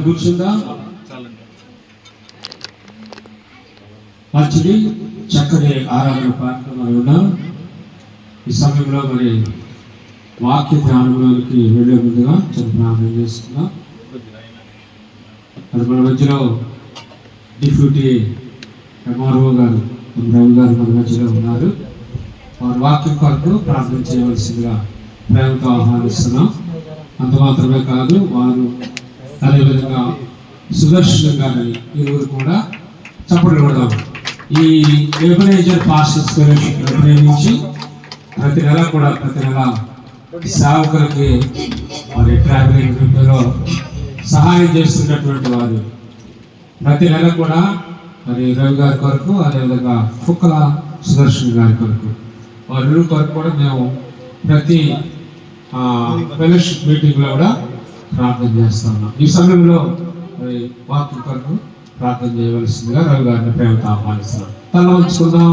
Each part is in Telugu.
కూర్చుందా? మంచిది, చక్కని ఆరాధన కార్యక్రమాలు ఉన్నాం. ఈ సమయంలో మరి వాక్య ధ్యానంలోకి వెళ్ళే ముందుగా ప్రార్థన చేస్తున్నాం. అది మన మధ్యలో డిప్యూటీ ఎంఆర్ఓ గారు రవి గారు మన మధ్యలో ఉన్నారు. వారి వాక్యం కొరకు ప్రార్థన చేయవలసిందిగా ప్రేమతో ఆహ్వానిస్తున్నాం. అంత మాత్రమే కాదు, వారు అదేవిధంగా సుదర్శన్ గారిని ఇరువురు కూడా చప్పట్లు కొడదాం. ఈ ఎబనేజర్ పాస్టర్స్ ఫెలోషిప్ ప్రేమించి ప్రతి నెల సేవకులకి మరి ట్రావెలింగ్ గ్రూప్లో సహాయం చేస్తున్నటువంటి వారు ప్రతి నెల కూడా మరి రవి గారి కొరకు, అదేవిధంగా ఫుక్కల సుదర్శన్ గారి కొరకు, వారి కొరకు కూడా మేము ప్రతి ఫెలోషిప్ మీటింగ్లో కూడా ప్రార్థన చేస్తా ఉన్నాం. ఈ సమయంలో మరి వాక్యం కొరకు ప్రార్థన చేయవలసిందిగా రవి గారిని ప్రేమతో ఆహ్వానిస్తున్నాం. తల ఉంచుకుందాం.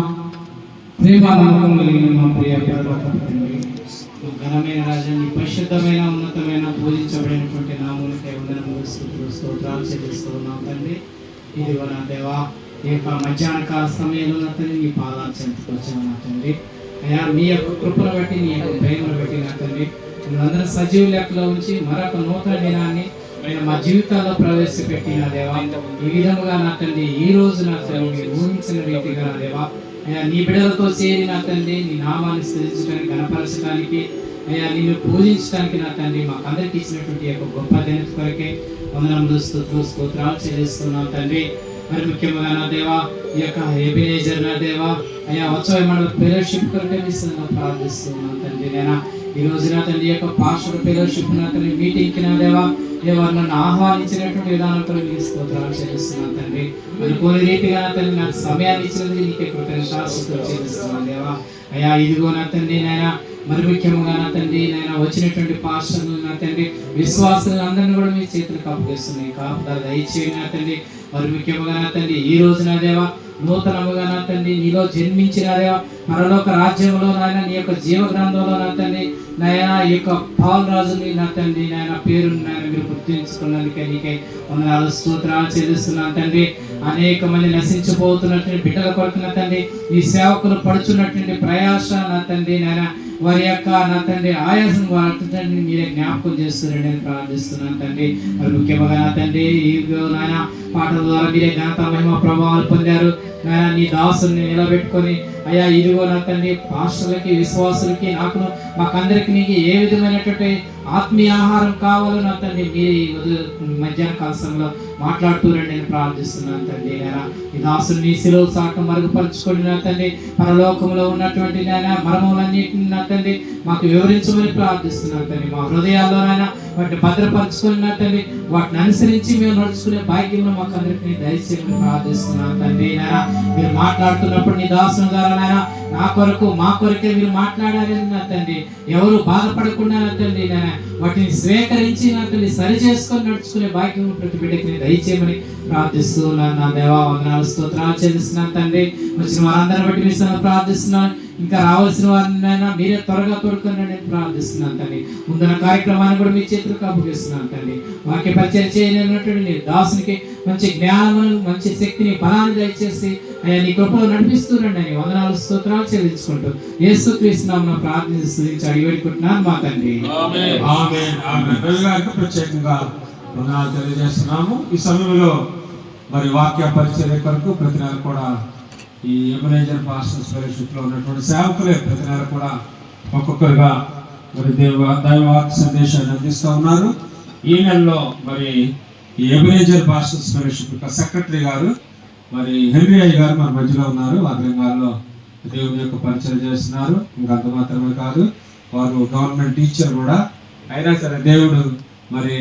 ఘనమైన రాజ్యాన్ని పరిశుద్ధమైన ఉన్నతమైన పూజించబడినటువంటి నామములకే వందనములు స్తోత్రాలు చెల్లిస్తున్నాం తండ్రి. ఇదిగో నా దేవా, ఈ యొక్క మధ్యాహ్న కాల సమయంలో నా తండ్రి నీ పాదాలు చెందుకొచ్చాను నా తండ్రి. అయ్యా, నీ యొక్క కృపను బట్టి, నీ యొక్క ప్రేమను బట్టి నా తండ్రి అందరూ సజీవ లెక్కలో ఉంచి మరొక నూతన దినాన్ని మా జీవితాల్లో ప్రవేశపెట్టిన దేవా, ఈ విధముగా నా తండ్రి ఈ రోజు నా తండ్రి ఊహించిన రీతిగా నా దేవా అయ్యా నీ బిడ్డలతో చేరి నా తండ్రి నీ నామాన్ని స్థిరించడానికి, గణపరచడానికి, అయ్యా నిన్ను పూజించడానికి నా తండ్రి మాకు అందరికి ఇచ్చినటువంటి యొక్క గొప్ప దిన కొరకే వందనములు స్తోత్రాలు చెల్లిస్తున్నాం తండ్రి. మరి ముఖ్యంగా నా దేవా ఈ యొక్క ఎబెనేజర్ నా దేవా అయ్యా ఉత్సవ మండల ఫెలోషిప్ కొరకే ప్రార్థిస్తున్నాం తండ్రి. నేను ఈ రోజు నా తండ్రి యొక్క పాస్టర్ ఫెలోషిప్ నా తండ్రి మీటింగ్కి నా దేవా వారు నన్ను ఆహ్వానించినటువంటి విధానంతో నీకు స్తోత్రాలు చెల్లిస్తున్నాను తండ్రి. మరి కొన్ని రీతిగా నా తండ్రి నాకు సమయాన్ని ఇచ్చినందుకు నీకే కృతజ్ఞతలు చెల్లిస్తున్నాను దేవా. అయ్యా ఇదిగో నా తండ్రి నాయన మరి ముఖ్యంగా నా తండ్రి నాయన వచ్చినటువంటి పాస్టర్లు నా తండ్రి విశ్వాసులు అందరినీ కూడా మీ చేతులకు అప్పగిస్తున్నాయి. కాపుదల దయచేయండి నా తండ్రి. మరి ముఖ్యంగా నా తండ్రి ఈ రోజు నా దేవా నూతనముగా నా తండ్రి నీలో జన్మించిన దేవా పరలోక రాజ్యంలో నాయన నీ యొక్క జీవ గ్రంథంలో నా తండ్రి నాయన ఈ యొక్క పాల్ రాజుని నా తండ్రి నాయన పేరు నాయన మీరు గుర్తించుకున్నందుకే నీకే వందనాలు స్తోత్రాలు చెల్లిస్తున్నాను తండ్రి. అనేక మంది నశించిపోతున్నటువంటి బిడ్డల కొరకు నా తండ్రి ఈ సేవకులు పడుచున్నటువంటి ప్రయాస నా తండ్రి నాయన వారి యొక్క నా తండ్రి ఆయాసం వారి మీరే జ్ఞాపకం చేస్తున్నారని నేను ప్రార్థిస్తున్నాను తండ్రి. మరి ముఖ్యంగా నా తండ్రి ఈ నాయన పాటల ద్వారా మీరే ఘనత మహిమ ప్రభావాలు పొందారు నాయన. నీ దాసుని నిలబెట్టుకొని అయ్యా ఇదిగో నా తండ్రి పాస్టర్లకి, విశ్వాసులకి, నాకు మాకందరికి నీకు ఏ విధమైనటువంటి ఆత్మీయ ఆహారం కావాలో నా తండ్రి మీరు మధ్యాహ్న కాల సమయంలో మాట్లాడుతూరండి నేను ప్రార్థిస్తున్నాను తండ్రి. నాయన ఈ దాసుని నీ శిలువ సాటం మరుగుపరుచుకొని నా తండ్రి పరలోకంలో ఉన్నటువంటి నాయన మర్మములన్నిటిని నా తండ్రి మాకు వివరించమని ప్రార్థిస్తున్నాను తండ్రి. మా హృదయాల్లో నాయన వాటిని భద్రపరచుకొని నా తండ్రి వాటిని అనుసరించి మేము నడుచుకునే భాగ్యంలో మాకు అందరికీ దయచేయమని ప్రార్థిస్తున్నాను తండ్రి. నాయన మీరు మాట్లాడుతున్నప్పుడు నీ దాసుని ద్వారా నాయన నా కొరకు మా కొరకే మీరు మాట్లాడారని నా తండ్రి ఎవరు బాధపడకుండా నా తండ్రి నాయన వాటిని స్వీకరించి నా తండ్రి సరి చేసుకొని నడుచుకునే భాగ్యం ప్రతి బిడ్డకి దయచేయమని ప్రార్థిస్తున్నాను నా దేవా. వందనాలు స్తోత్రాలు చెల్లిస్తున్నాను తండ్రి. వచ్చిన వారందరిని బట్టి మీ ప్రార్థిస్తున్నాను. ఇంకా రావాల్సిన వారినైనా మీరే త్వరగా తోడుకొని నేను ప్రార్థిస్తున్నాను తండ్రి. ముందున్న కార్యక్రమాన్ని కూడా మీ చేతులకు అప్పగిస్తున్నాను తండ్రి. వాక్య పరిచయం చేయనటువంటి నీ దాసునికి మంచి జ్ఞానమును, మంచి శక్తిని, బలాన్ని దయచేసి అయ్యా నీ కృపలో నడిపిస్తున్నాండి అని వందనాలు స్తోత్రాలు చెల్లించుకుంటూ యేసుక్రీస్తు నామమున ప్రార్థించి అడిగి పెట్టుకుంటున్నాను మా తండ్రి. ప్రత్యేకంగా వందనాలు తెలియజేస్తున్నాము. ఈ సమయంలో మరి వాక్య పరిచర్య కొరకు ప్రతి నెల కూడా ఈ ఎబెనేజర్ పాస్టర్స్ ఫెలోషిప్లో ఉన్నటువంటి సేవకులే ప్రతి నెల కూడా ఒక్కొక్కరుగా మరి దైవవాక్య సందేశాన్ని అందిస్తూ ఉన్నారు. ఈ నెలలో మరి ఈ ఎబెనేజర్ పాస్టర్స్ ఫెలోషిప్ యొక్క సెక్రటరీ గారు మరి హెన్రీ అయ్య గారు మన మధ్యలో ఉన్నారు. వాగ్రంగాల్లో దేవుని యొక్క పరిచయం చేస్తున్నారు. ఇంకా అంత మాత్రమే కాదు, వారు గవర్నమెంట్ టీచర్ కూడా. అయినా సరే దేవుడు మరి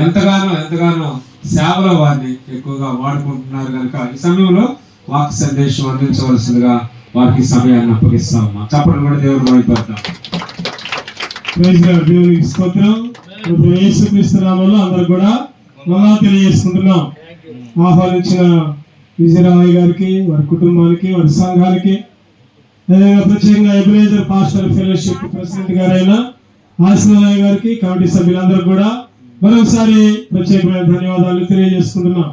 ఎంతగానో సేవలో వారిని ఎక్కువగా వాడుకుంటున్నారు కనుక ఈ సమయంలో వాక్ సందేశం అందించవలసిందిగా వారికి సమయాన్ని అప్పగిస్తా ఉన్నా. చెప్పడం కూడా దేవుడు వాయిపడతాం. దేవునికి స్తోత్రం. యేసుక్రీస్తు నామములో అందరూ కూడా వందనాలు తెలియజేసుకుంటున్నాం. ఆహ్వానించిన విజయరామయ్య గారికి, వారి కుటుంబానికి, వారి సంఘానికి, ప్రత్యేకంగా ఎబెనేజర్ పాస్టర్ ఫెలోషిప్ ప్రెసిడెంట్ గారైన ఆశీర్వాదయ్య గారికి, కమిటీ సభ్యులందరూ కూడా మరొకసారి ప్రత్యేకమైన ధన్యవాదాలు తెలియజేసుకుంటున్నాం.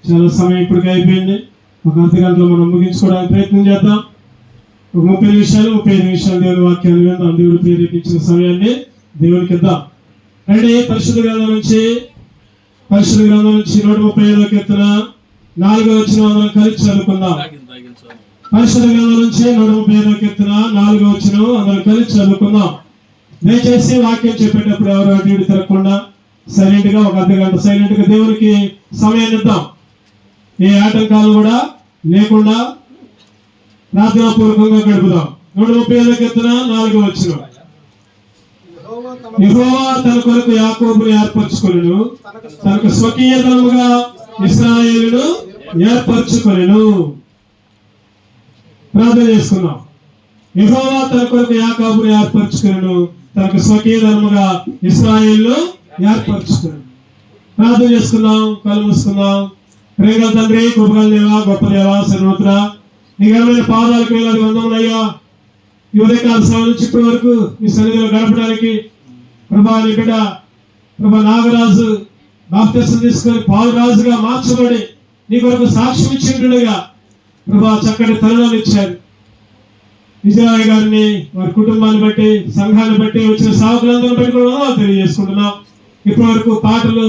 చాలా సమయం ఇప్పటికే అయిపోయింది. ఒక అర్ధ గంటలో మనం ముగించుకోవడానికి ప్రయత్నం చేద్దాం. ఒక 30 నిమిషాలు 35 నిమిషాలు దేవుని వాక్యాన్ని విందాం. దేవుడు ప్రేరేపించిన సమయాన్ని దేవునికి ఇద్దాం. అంటే పరిశుద్ధ గ్రంథం నుంచి 135వ కీర్తన 4వ వచనం అందరం కలిసి చదువుకుందాం. పరిశుద్ధ గ్రంథం నుంచి 135వ కీర్తన 4వ వచనం అందరం కలిసి చదువుకుందాం. దయచేసి వాక్యం చెప్పేటప్పుడు ఎవరు అటు ఇటు తిరగకుండా సైలెంట్ గా ఒక అర్ధ గంట సైలెంట్ గా దేవునికి సమయాన్ని ఇద్దాం. ఏ ఆటంకాలు కూడా లేకుండా ప్రార్థనాపూర్వకంగా గడుపుదాం. 135వ కీర్తన 4వ వచనం. యెహోవా తన కొరకు యాకోబును ఏర్పరచుకొనెను, తనకు స్వకీయతనముగా ఇశ్రాయేలును ఏర్పరచుకొనెను. ప్రార్థన చేసుకుందాం. యెహోవా తన కొరకు యాకోబును ఏర్పరచుకొనెను, తనకు స్వకీయతనముగా ఇశ్రాయేలును ఏర్పరచుకొనెను. ప్రార్థన చేసుకుందాం. కళ్ళు మూసుకుందాం. ప్రేమగల తండ్రి, కృపగల దేవా, గొప్ప దేవా, సర్వత్ర నీ ఘనమైన పాదాలకు వేలాది వందములయ్యా. ఈ ఉదయకాల సమయం నుంచి ఇప్పటి వరకు మీ సన్నిధిలో గడపడానికి ప్రభా నీ బిడ్డ ప్రభా నాగరాజు బాప్తిసం తీసుకొని పాలరాజుగా మార్చబడి నీ కొరకు సాక్ష్యం ఇచ్చిండుగా ప్రభా చక్కటి తరుణాలు ఇచ్చారు. విజయరాయ్ గారిని వారి కుటుంబాన్ని బట్టి సంఘాన్ని బట్టి వచ్చిన సేవకులందరిని బట్టి కూడా తెలియజేసుకుంటున్నాం. ఇప్పటి వరకు పాటలు,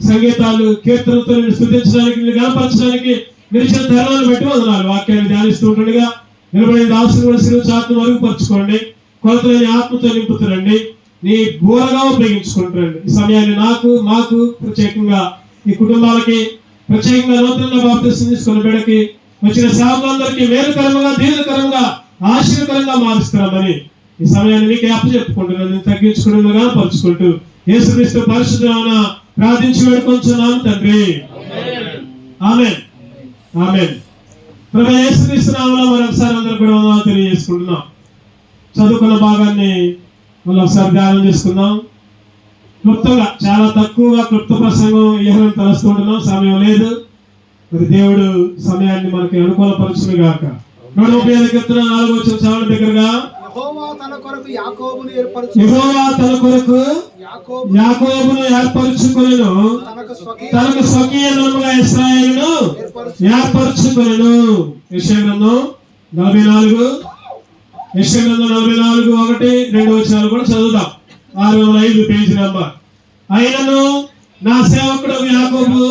సంగీతాలు, కీర్తనలతో స్తుతించడానికి, గణపరచడానికి మీరు ఇచ్చిన తరుణాన్ని బట్టి వందనాలు. వాక్యాన్ని ధ్యానిస్తూ ఉంటుండగా నిలబడిన దాసులు కూడా శిలువ చాటును మరుగుపరచుకోండి. కొలతలేని ఆత్మతో నింపుతారండి. నీ బోరగా ఉపయోగించుకుంటారండి. ఈ సమయాన్ని మాకు ప్రత్యేకంగా ఈ కుటుంబాలకి ప్రత్యేకంగా నూతనంగా బాప్తిసం తీసుకున్న బిడ్డకి వచ్చిన సేవకులందరికీ మేలుకరంగా, దీర్ఘకరంగా, ఆశీర్వకరంగా మారుస్తున్నామని ఈ సమయాన్ని నీకే అప్పచెప్పుకుంటున్నాను. తగ్గించుకుంటూ పరుచుకుంటూ యేసుక్రీస్తు పరిశుద్ధ నామమున ప్రార్థించి వేడుకొంచున్నాను తండ్రి. ఆమేన్. ఆమేన్. ప్రభు యేసుక్రీస్తు నామములో మరొకసారి అందరూ కూడా వందనాలు తెలియజేసుకుంటున్నాం. చదువుకున్న భాగాన్ని మళ్ళీ ఒకసారి ధ్యానం చేసుకుందాం. క్లుప్తంగా, చాలా తక్కువగా క్లుప్త ప్రసంగం ఏమైనా తలుస్తుంటున్నాం. సమయం లేదు. మరి దేవుడు సమయాన్ని మనకి అనుకూలపరచును గాక. 135వ కీర్తన 4వ వచనం చదవండి దగ్గరగా. యెహోవా తన కొరకు యాకోబును ఏర్పరచుకొనెను, తనకు స్వకీయతనముగా ఇశ్రాయేలును ఏర్పరచుకొనెను. యెషయా గ్రంథం 44 1-2 వచనాలు కూడా చదువుదాం. 605 పేజీ నంబర్. అయినను నా సేవకుడు యాకోబు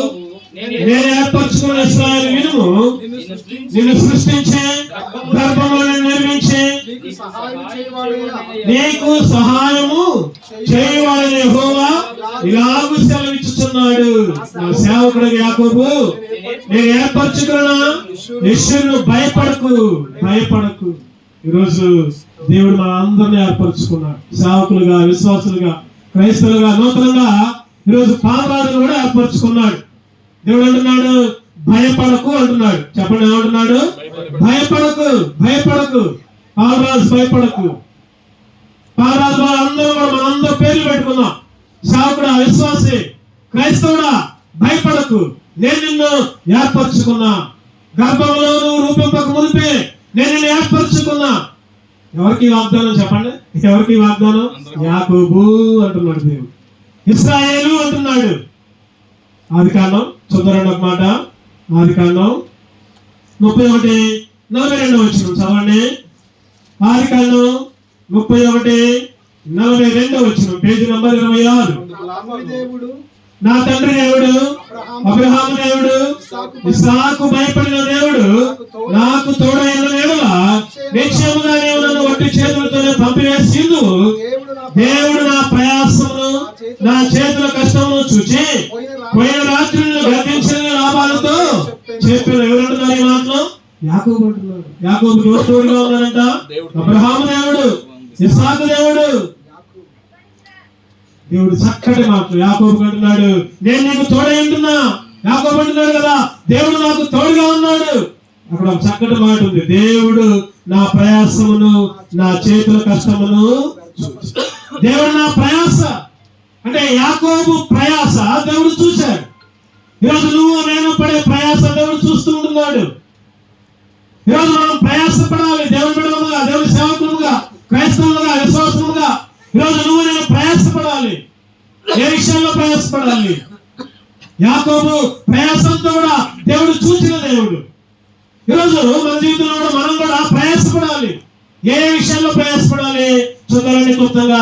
నేను ఏర్పరచుకున్న ఇశ్రాయేలు వినుము, నిన్ను సృష్టించే గర్భములను నిర్మించే నీకు సహాయము చేయవాడని యెహోవా ఇలాగు సెలవిచ్చుచున్నాడు. నా సేవకుడు యాకోబు నేను ఏర్పరచుకున్న యెషూను భయపడకు. ఈరోజు దేవుడు మన అందరినీ ఏర్పరచుకున్నాడు. సేవకులుగా, విశ్వాసులుగా, క్రైస్తవులుగా, నూతనంగా ఈరోజు పాలరాజును కూడా ఏర్పరచుకున్నాడు. దేవుడు అంటున్నాడు భయపడకు అంటున్నాడు. చెప్పండి, ఏమంటున్నాడు? భయపడకు. పాలరాజు భయపడకు. పాలరాజు మనందరూ పేర్లు పెట్టుకుందాం. సేవకుడా, విశ్వాసి, క్రైస్తవుడా భయపడకు, నేను నిన్ను ఏర్పరచుకున్నా. గర్భంలో నువ్వు రూపింపక మునిపే నేను నిన్ను ఏర్పరచుకున్నా. ఎవరికి వాగ్దానం? చెప్పండి, ఎవరికి వాగ్దానం? యాకోబు అంటున్నాడు దేవుడు. ఇశ్రాయేలు అంటున్నాడు. ఆదికాండం చూద్దాం ఒక మాట. ఆదికాండం 31:42 వచనం చదవండి. ఆదికాండం 31:42 వచనం, పేజీ నంబర్ 26. నా తండ్రి దేవుడు అబ్రహాము దేవుడు ఇస్సాకు భయపడిన దేవుడు నాకు తోడైన దేవుడు నిశ్చయముగా నీవు నన్ను ఒట్టి చేతులతోనే పంపివేసిందు. దేవుడు నా ప్రయాసమును, నా చేతుల కష్టమును చూచి పోయిన రాత్రులను గర్వించిన లాభాలతో చెప్పిన. ఎవరంటున్నారు ఈ మాటలు? యాకోబు అంటున్నాడు. యాకోబుకి ఎవరు తోడుగా ఉన్నారంట? అబ్రహాము దేవుడు, ఇస్సాకు దేవుడు. దేవుడు చక్కటి మాటలు యాకోబు అంటున్నాడు, నేను నీకు తోడై ఉంటున్నా. యాకోబు అంటున్నాడు కదా, దేవుడు నాకు తోడుగా ఉన్నాడు. అక్కడ ఒక చక్కటి మాట ఉంది, దేవుడు నా ప్రయాసమును, నా చేతుల కష్టమును. దేవుడు నా ప్రయాస అంటే యాకోబు ప్రయాస దేవుడు చూశాడు. ఈరోజు నువ్వు నేను పడే ప్రయాస దేవుడు చూస్తూ ఉంటున్నాడు. ఈరోజు మనం ప్రయాసపడాలి. దేవుని బిడ్డలుగా, దేవుని సేవకులుగా, క్రైస్తవులుగా, విశ్వాసముగా ఈరోజు నువ్వు నేను ప్రయాసపడాలి. ఏ విషయంలో ప్రయాసపడాలి? యాకోబు ప్రయాసంతో కూడా దేవుడు చూసిన దేవుడు. ఈరోజు మన జీవితంలో కూడా మనం కూడా ప్రయాసపడాలి. ఏ విషయంలో ప్రయాసపడాలి చూద్దామండి. క్లుప్తంగా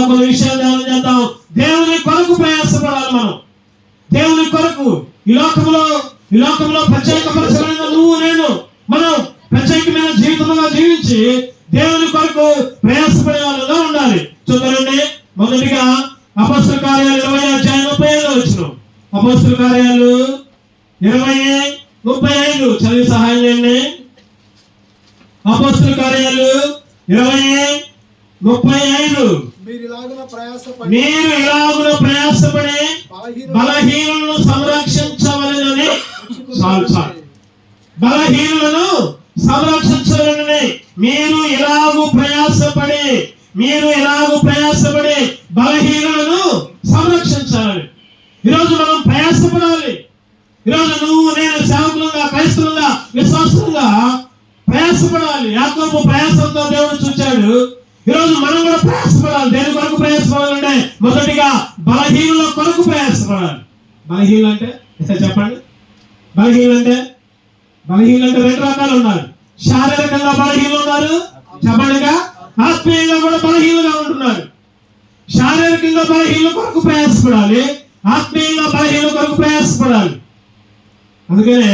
కొన్ని విషయాలు ధ్యానం చేద్దాం. దేవుని కొరకు ప్రయాసపడాలి. మనం దేవుని కొరకు ఈ లోకంలో ప్రత్యేకపరచబడిన నువ్వు నేను మనం ప్రత్యేకమైన జీవితంగా జీవించి దేవుని కొరకు ప్రయాసపడే వాళ్ళుగా ఉండాలి. చూద్దామండి. మొదటిగా అపొస్తలుల కార్యాలు 20:35 అపొస్తలుల కార్యాలు 20:35 చదివి సహాయం చేయండి. అపొస్తలుల కార్యాలు 20:35 మీరు ఇలాగున ప్రయాసపడి బలహీనులను సంరక్షించవలెనని బలహీనులను సంరక్షించవలెనని మీరు ఇలాగు ప్రయాసపడి బలహీనులను సంరక్షించాలి. ఈరోజు మనం ప్రయాసపడాలి. ఈరోజు నువ్వు నేను సేవకులుగా, క్రైస్తవులుగా, విశ్వాసులుగా ప్రయాసపడాలి. యాకోబు ప్రయాసంతో దేవుడు చూచాడు. ఈరోజు మనం కూడా ప్రయాసపడాలి. దేని కొరకు ప్రయాసపడాలంటే మొదటిగా బలహీనుల కొరకు ప్రయాసపడాలి. బలహీనులు అంటే చెప్పండి. బలహీనులు అంటే రెండు రకాలు ఉన్నారు. శారీరకంగా బలహీనులు ఉన్నారు, చెప్పండిగా. ఆత్మీయంగా కూడా బలహీనంగా ఉంటున్నారు. శారీరకంగా బలహీనుల కొరకు ప్రయాసపడాలి, ఆత్మీయంగా బలహీనుల కొరకు ప్రయాసపడాలి. అందుకనే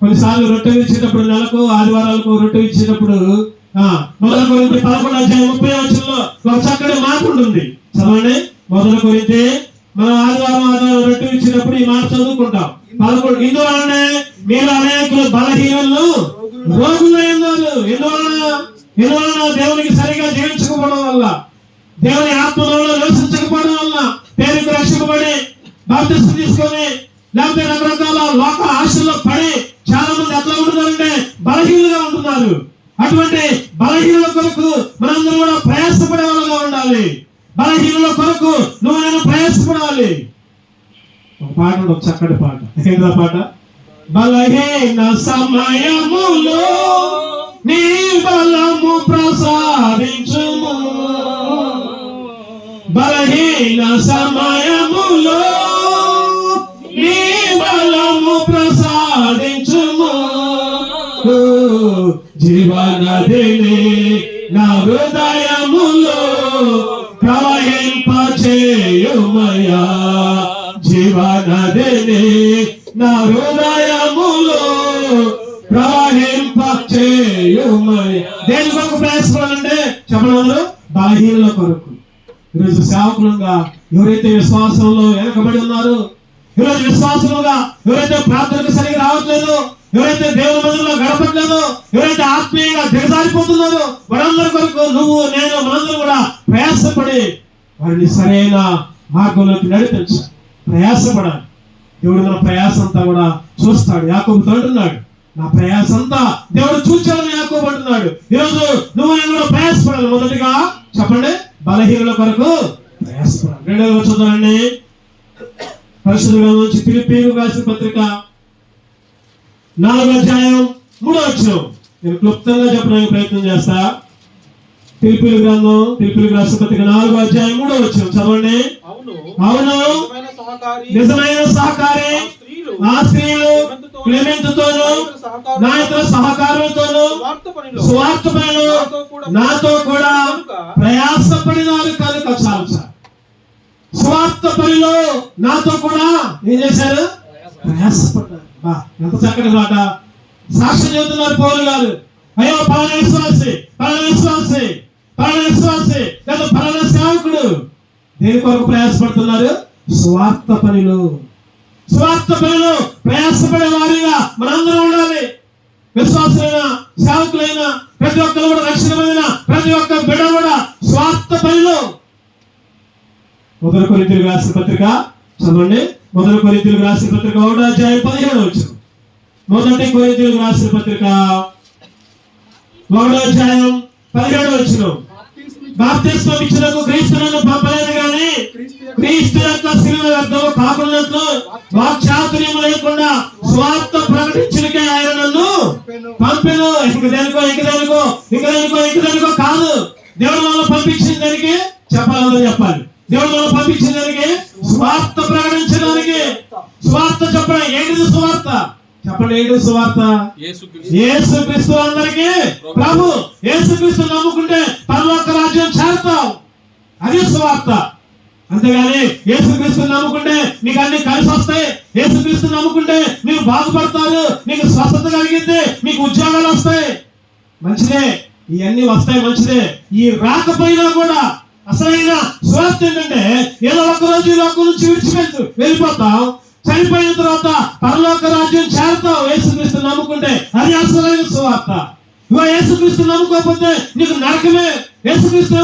కొన్నిసార్లు రొట్టె ఇచ్చేటప్పుడు, నెలకు ఆదివారాలకు రొట్టె ఇచ్చేటప్పుడు 1 కొరింథీ 11:30 ఒక చక్కటి మాట ఉంటుంది. చదవండి. 1 కొరింథీ మనం ఆదివారం రొట్టె ఇచ్చినప్పుడు ఈ మాట చదువుకుంటాం. 11 ఇందువలనే మీరు అనేకులు బలహీనులు రోగులై ఉన్నారు. ఎందువలన దేవునికి సరిగా జీవించకపోవడం వల్ల, దేవుని ఆత్మలో నివసించకపోవడం వల్ల, పేరుకు రక్షింపబడి బాప్తిస్మం తీసుకొని లేకపోతే రకరకాల లోక ఆశల్లో పడి చాలా మంది ఎట్లా ఉంటున్నారంటే బలహీనంగా ఉంటున్నారు. అటువంటి బలహీనుల కొరకు మనందరూ కూడా ప్రయాసపడే వాళ్ళగా ఉండాలి. బలహీనుల కొరకు నువ్వు నేను ప్రయాసపడాలి. ఒక పాట, ఒక చక్కటి పాట. ఏంటా పాట? బలహీన సమయములో నీ బలము ప్రసాదించుము, బలహీన సమయములో నీ బలము ప్రసాదించుము, జీవనదిని నా హృదయములో ప్రవహింపచేయుమయా, జీవనదిని నా హృదయములో ప్రవహింపచేయుమయా. దేని కొరకు ప్రయాసపడాలంటే చెప్పడం బలహీనుల కొరకు. ఈరోజు సేవకులుగా ఎవరైతే విశ్వాసంలో వెనకబడి ఉన్నారో, ఈరోజు విశ్వాసముగా ఎవరైతే ప్రార్థనకు సరిగా రావట్లేదు, ఎవరైతే దేవుని మందిరంలో గడపట్లేదో, ఎవరైతే ఆత్మీయంగా దిగజారిపోతున్నారో వారందరి కొరకు నువ్వు నేను మనందరూ కూడా ప్రయాసపడి వారిని సరైన మార్గంలోకి నడిపించాలి. ప్రయాసపడాలి. దేవుడు మన ప్రయాసంతా కూడా చూస్తాడు. యాకోబుతో అంటున్నాడు, నా ప్రయాసంతా దేవుడు చూచాడని యాకోబు అంటున్నాడు. ఈరోజు నువ్వు నేను కూడా ప్రయాసపడాలి. మొదటిగా చెప్పండి, బలహీనుల కొరకు ప్రయాసపడాలి. 2వ చూద్దామండి. పరిశుద్ధ గ్రంథం నుంచి ఫిలిప్పీయులకు రాసిన పత్రిక 4:3 నేను క్లుప్తంగా చెప్పడానికి ప్రయత్నం చేస్తా. ఫిలిప్పీయులకు రాసిన పత్రిక 4:3 చదవండి. అవును, నిజమైన సహకారి ఆ స్త్రీలు క్లెమెంతుతోను నా ఇతర సహకారులతోను స్వార్థ పనిలో నాతో కూడా ప్రయాసపడినారు కనుక. చాలు స్వార్థ పనిలో నాతో కూడా ఏం చేశారు? ప్రయాసపడ్డారు. ఎంత చక్కటి మాట. సాక్ష్యం చెబుతున్నారు పౌలు గారు. అయ్యో పలానా విశ్వాసి లేదా పలానా సేవకుడు దేని కొరకు ప్రయాసపడుతున్నారు? స్వార్థ పనిలో ప్రయాసపడే వారిగా మనందరం ఉండాలి. విశ్వాసులైన, సేవకులైన ప్రతి ఒక్కరు కూడా, రక్షణ పొందిన ప్రతి ఒక్క బిడ్డ కూడా స్వార్థ పనిలో. 1 కొరింథీయులకు రాసిన పత్రిక చదవండి. 1 కొరింథీయులకు రాసిన పత్రిక 1:17 1 కొరింథీయులకు రాసిన పత్రిక 1:17 బాప్తిస్మం ఇచ్చినకు క్రీస్తు నన్ను పంపలేదు కానీ క్రీస్తు యొక్క శిలువ వ్యర్థము కాకున్నట్లు వాక్చాతుర్యము లేకుండా స్వార్థ ప్రకటించుటకే ఆయన నన్ను పంపెను. ఇంక దేనికో కాదు. దేవుడు మనల్ని పంపించిన దానికి చెప్పాలి. దేవుడు మనం పంపించడానికి, సువార్త ప్రకటించడానికి, సువార్త చెప్పడం. ఏంటిది సువార్త? చెప్పండి, ఏంటిది సువార్త? యేసుక్రీస్తు అందరికీ ప్రభు. యేసుక్రీస్తు నమ్ముకుంటే పరలోక రాజ్యం చేరతాం. అది సువార్త. అంతేగాని యేసుక్రీస్తు నమ్ముకుంటే నీకు అన్ని కలిసి వస్తాయి, యేసుక్రీస్తు నమ్ముకుంటే మీరు బాగుపడతారు, నీకు స్వస్థత కలిగింది, మీకు ఉద్యోగాలు వస్తాయి, మంచిదే, ఇవన్నీ వస్తాయి, మంచిదే. ఈ రాకపోయినా కూడా అసలైన సువార్త ఏంటంటే ఏదో ఒక రోజు ఈ లోకం నుంచి వెళ్ళిపోతాం, చనిపోయిన తర్వాత పరలోక రాజ్యం చేరతాం యేసుక్రీస్తు నమ్ముకుంటే. అది అసలైన సువార్త. ఇవో యేసుక్రీస్తు నమ్ముకోకపోతే నీకు నరకమే. యేసుక్రీస్తు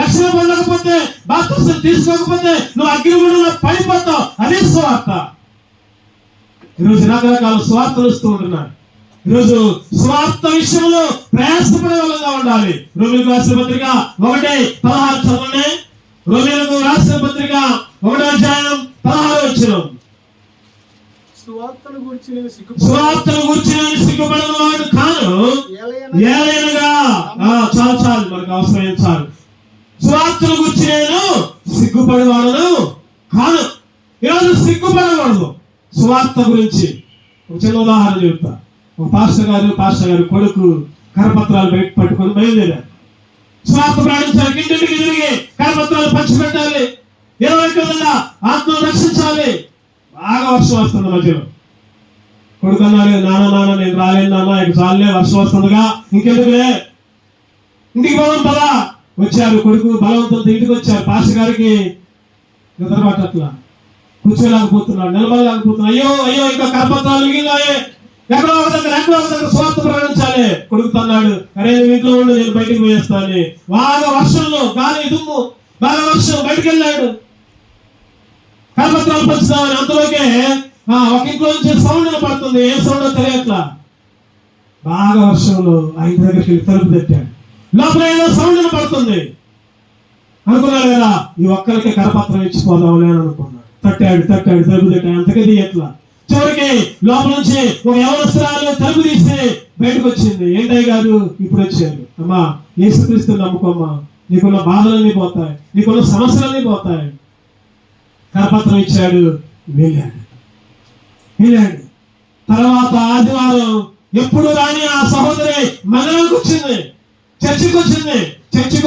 రక్షణ పొందకపోతే, బాప్తిసం తీసుకోకపోతే నువ్వు అగ్నిగుండంలో పడిపోతావు. అదే సువార్త. ఈరోజు రకరకాల సువార్తలు వస్తూ ఉంటున్నాయి. ఈరోజు సువార్త విషయంలో ప్రయాసపడే వాళ్ళగా ఉండాలి. రోమీయులకు రాసిన పత్రిక 1:16 చదవండి. రోమీయులకు రాసిన పత్రిక 1:16 సువార్తను గురించి నేను సిగ్గుపడిన వాడు కాను, ఏలైనగా చాలు మనకు అవసరమైన చాలు. సువార్తను గురించి నేను సిగ్గుపడేవాడను కాను. ఈరోజు సిగ్గుపడకూడదు సువార్త గురించి. ఒక చిన్న ఉదాహరణ చెప్తా. ఒక పాస్టర్ గారు కొడుకు కరపత్రాలు బయట పట్టుకొని బయలుదేరారు. సువార్త ప్రకటించాలి, ఇంటింటికి తిరిగి కరపత్రాలు పంచిపెట్టాలి, 20 ఆత్మను రక్షించాలి. బాగా వర్షం వస్తుంది మధ్యలో. కొడుకు అన్నాడు, నాన్న నేను రాలేను నాన్న, ఇక చాలే, వర్షం వస్తుందిగా, ఇంకెందుకులే, ఇంటికి పోదాం పదా. వచ్చారు, కొడుకు బలవంతంతో ఇంటికి వచ్చారు. పాస్టర్ గారికి నిద్ర పట్టట్లా, కూర్చోలేకపోతున్నాడు, నిలబడలేకపోతున్నాడు. అయ్యో ఇంకా కరపత్రాలు మిగిలినాయే, ఎక్కడో ఒక దగ్గర స్వార్థ ప్రకటించాలి. కొడుకు అన్నాడు, అరే నువ్వు ఇంట్లో ఉండు, నేను బయటికి పోయేస్తాను. బాగా వర్షంలో గాలి దుమ్ము, బాగా వర్షం, బయటికి వెళ్ళాడు కరపత్రాలు పంచుతామని. అంతలోకే ఒక ఇంట్లో నుంచి సౌండ్ పడుతుంది. ఏం సౌండ్ తెలియట్లా. బాగా వర్షంలో ఆ ఇంటి దగ్గరికి వెళ్ళి తలుపు తట్టాడు. లోపల ఏదో సౌండ్ పడుతుంది అనుకున్నాడు కదా, ఈ ఒక్కరికి కరపత్రం ఇచ్చిపోదామని అనుకున్నాడు. తట్టాడు తలుపు తట్టాడు, అంతకది ఎట్లా. చివరికి లోపల నుంచి ఒక యవనస్తురాలు తలుపు తీసి బయటకు వచ్చింది. ఏంటయ్య గారు ఇప్పుడు వచ్చారు? అమ్మా యేసుక్రీస్తు నమ్ముకోమ్మా, నీకున్న బాధలన్నీ పోతాయి, నీకున్న సమస్యలన్నీ పోతాయి. కరపత్రం ఇచ్చాడు, వెళ్ళాడు. తర్వాత ఆదివారం ఎప్పుడు రాని ఆ సహోదరి మందిరానికి వచ్చింది, చర్చికి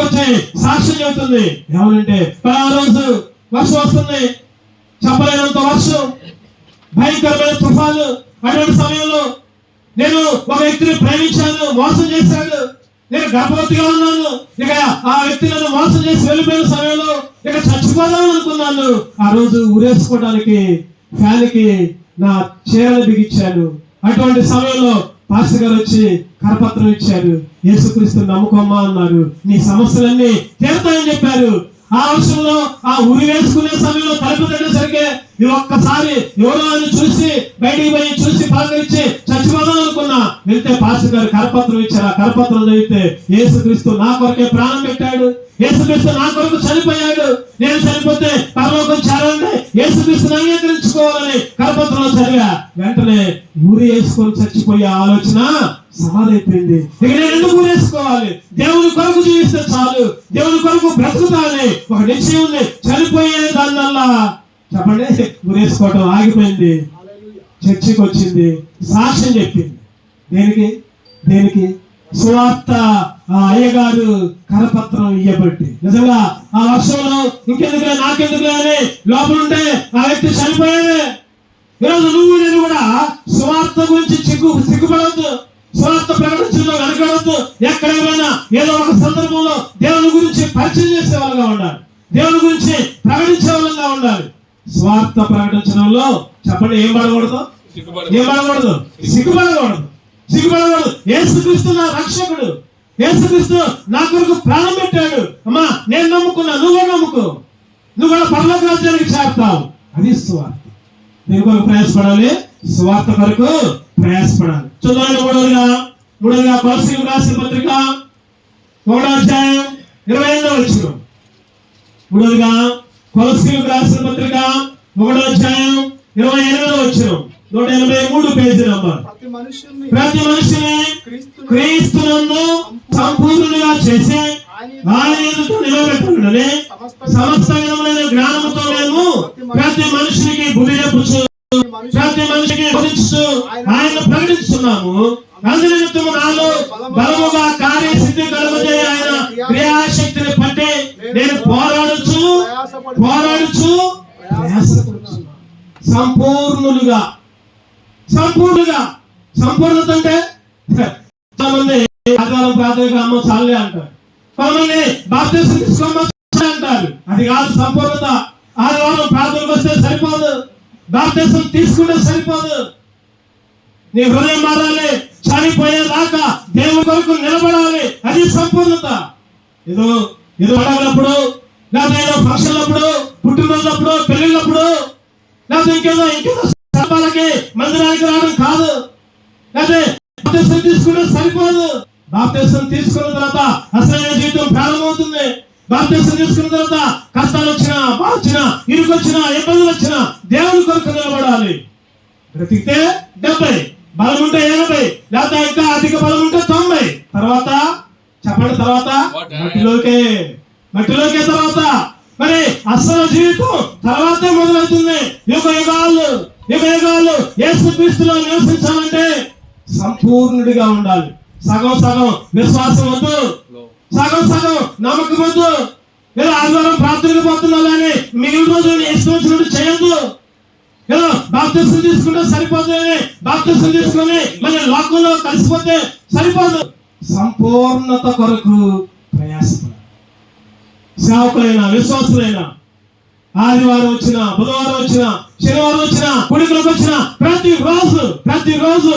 వచ్చి సాక్ష్యం చెబుతుంది. ఏమనంటే ఆ రోజు వర్షం వస్తుంది, చెప్పలేనంత వర్షం, భయంకరమైన తుఫాను. అటువంటి సమయంలో నేను ఒక వ్యక్తిని ప్రేమించాను, మోసం చేశాడు, నేను గర్భవతిగా ఉన్నాను, ఇక ఆ వ్యక్తి నన్ను మోసం చేసి వెళ్ళిపోయిన సమయంలో ఇక చచ్చిపోదాం అనుకున్నాను. ఆ రోజు ఊరేసుకోవడానికి ఫ్యాన్కి నా చీరలు బిగించాను. అటువంటి సమయంలో పాస్టర్ గారు వచ్చి కరపత్రం ఇచ్చారు, యేసుక్రీస్తు నమ్ముకోమ్మా అన్నారు, నీ సమస్యలన్నీ తీరుతాయని చెప్పారు. ఆ వర్షంలో ఆ ఉరి వేసుకునే సమయంలో తలుపు తగ్గేసరికి ఈ ఒక్కసారి ఎవరో అని చూసి బయటికి పోయి చూసి పలకరించి చచ్చిపోదాం అనుకున్నా. వెళ్తే పాస్టర్ గారు కరపత్రం ఇచ్చారు. ఆ కరపత్రం చదివితే యేసుక్రీస్తు నా కొరకే ప్రాణం పెట్టాడు, యేసుక్రీస్తు నా కొరకు చనిపోయాడు, నేను చనిపోతే పరలోకం చేరాలంటే యేసుక్రీస్తుని అంగీకరించుకోవాలని కరపత్రంలో చదివా. వెంటనే ఊరి వేసుకొని చచ్చిపోయే ఆలోచన సమాధైపోయింది. ఇక నేను ఎందుకు ఊరేసుకోవాలి? దేవుని కొరకు జీవిస్తే చాలు, దేవుని కొరకు బ్రతుకుతానే ఒక నిశ్చయం ఉంది. చనిపోయే దానివల్ల చెప్పండి ఊరేసుకోవటం ఆగిపోయింది. చర్చికి వచ్చింది, సాక్ష్యం చెప్పింది. దేనికి సువార్త అయ్యగారు కరపత్రం ఇయ్యబట్టి. నిజంగా ఆ వర్షంలో ఇంకెందుకులే నాకెందుకులే అని లోపలుంటే ఆ వ్యక్తి చనిపోయాడే. ఈరోజు నువ్వు నేను కూడా సువార్త గురించి సిగ్గుపడవద్దు, సువార్త ప్రకటించడంలో వెనకడవద్దు. ఎక్కడైనా ఏదో ఒక సందర్భంలో దేవుని గురించి పరిచయం చేసే వాళ్ళగా ఉండాలి, దేవుని గురించి ప్రకటించే వాళ్ళగా ఉండాలి. స్వార్థ ప్రకటించడంలో చెప్పండి ఏం పడకూడదు, సిగ్గుపడకూడదు. యేసుక్రీస్తు నా రక్షకుడు, యేసుక్రీస్తు నా కొరకు ప్రాణం పెట్టాడు. అమ్మా నేను నమ్ముకున్నా, నువ్వు కూడా నమ్ముకో, నువ్వు కూడా పరలోక రాజ్యానికి చేరుతావు. అది స్వార్థ. దేని కొరకు ప్రయాసపడాలి? స్వార్థ కొరకు ప్రయాసపడాలి. చూడండి మూడవదిగా కొలస్సీయులకు రాసిన పత్రిక 1:28. మూడవదిగా కొలస్సీయులకు రాసిన పత్రిక 1:28. 183 పేజీ నంబర్. ప్రతి మనిషిని క్రీస్తునందు సంపూర్ణునిగా చేసి ఆయన ఎదుట నిలబెట్టుకుని సమస్త విధములైన జ్ఞానముతో మేము ప్రతి మనిషికి బుద్ధి చెప్పుచు ప్రతి మనిషికి బోధించు ఆయన ప్రకటిస్తున్నాము. అందునిమిత్తము నాలో బలముగా కార్యసిద్ధి కలుగజేయ ఆయన క్రియాశక్తిని పట్టి నేను పోరాడుచు సంపూర్ణులుగా సంపూర్ణత అంటే కొంతమంది ఆదివారం ప్రాథమిక అమ్మ చాలే అంటారు, కొంతమంది బాప్తిసం తీసుకోమని అంటారు. అది కాదు సంపూర్ణత. ఆదివారం ప్రార్థనకు వస్తే సరిపోదు, బాప్తిసం తీసుకుంటే సరిపోదు. నీ హృదయం మారాలి, చనిపోయేదాకా దేవుని కొరకు నిలబడాలి. అది సంపూర్ణత. ఏదో పండుగలప్పుడు, లేదా ఏదో ఫంక్షన్లప్పుడు, పుట్టినరోజులప్పుడు, పెళ్లిళ్ళప్పుడు, లేదా ఇంకేదో సందర్భాలకి మందిరానికి రావడం కాదు. లేదా బాప్తిసం తీసుకుంటే సరిపోదు. బాప్తిసం తీసుకున్న తర్వాత అసలైన జీవితం ప్రారంభమవుతుంది. బాప్తిసం తీసుకున్న తర్వాత కష్టాలు వచ్చినా, బాధ వచ్చినా, ఇరుకు వచ్చినా, ఇబ్బందులు వచ్చినా దేవుని కొరకు నిలబడాలి. బ్రతికితే 70, బలం ఉంటే 80, లేదా ఇంకా అధిక బలం ఉంటే 90. తర్వాత చెప్పండి, తర్వాత మట్టిలోకే తర్వాత మరి అసలు జీవితం తర్వాతే మొదలవుతుంది. యుగ యుగాలు యేసుక్రీస్తులో నివసించాలంటే సంపూర్ణుడిగా ఉండాలి. సగం విశ్వాసం వద్దు, సగం నమ్మకం వద్దు. ఏదో ఆదివారం ప్రార్థనకు పోతున్నా కానీ మిగిలిన రోజు ఇష్టం వచ్చినట్టు చేయొద్దు. ఏదో బాప్తిసం తీసుకుంటే సరిపోదు, బాప్తిసం తీసుకుని మళ్ళీ లోకంలో కలిసిపోతే సరిపోదు. సంపూర్ణత కొరకు ప్రయాసపడాలి. సేవకులైనా విశ్వాసులైనా ఆదివారం వచ్చినా, బుధవారం వచ్చినా, శనివారం వచ్చినా, కుడికలకు వచ్చినా ప్రతిరోజు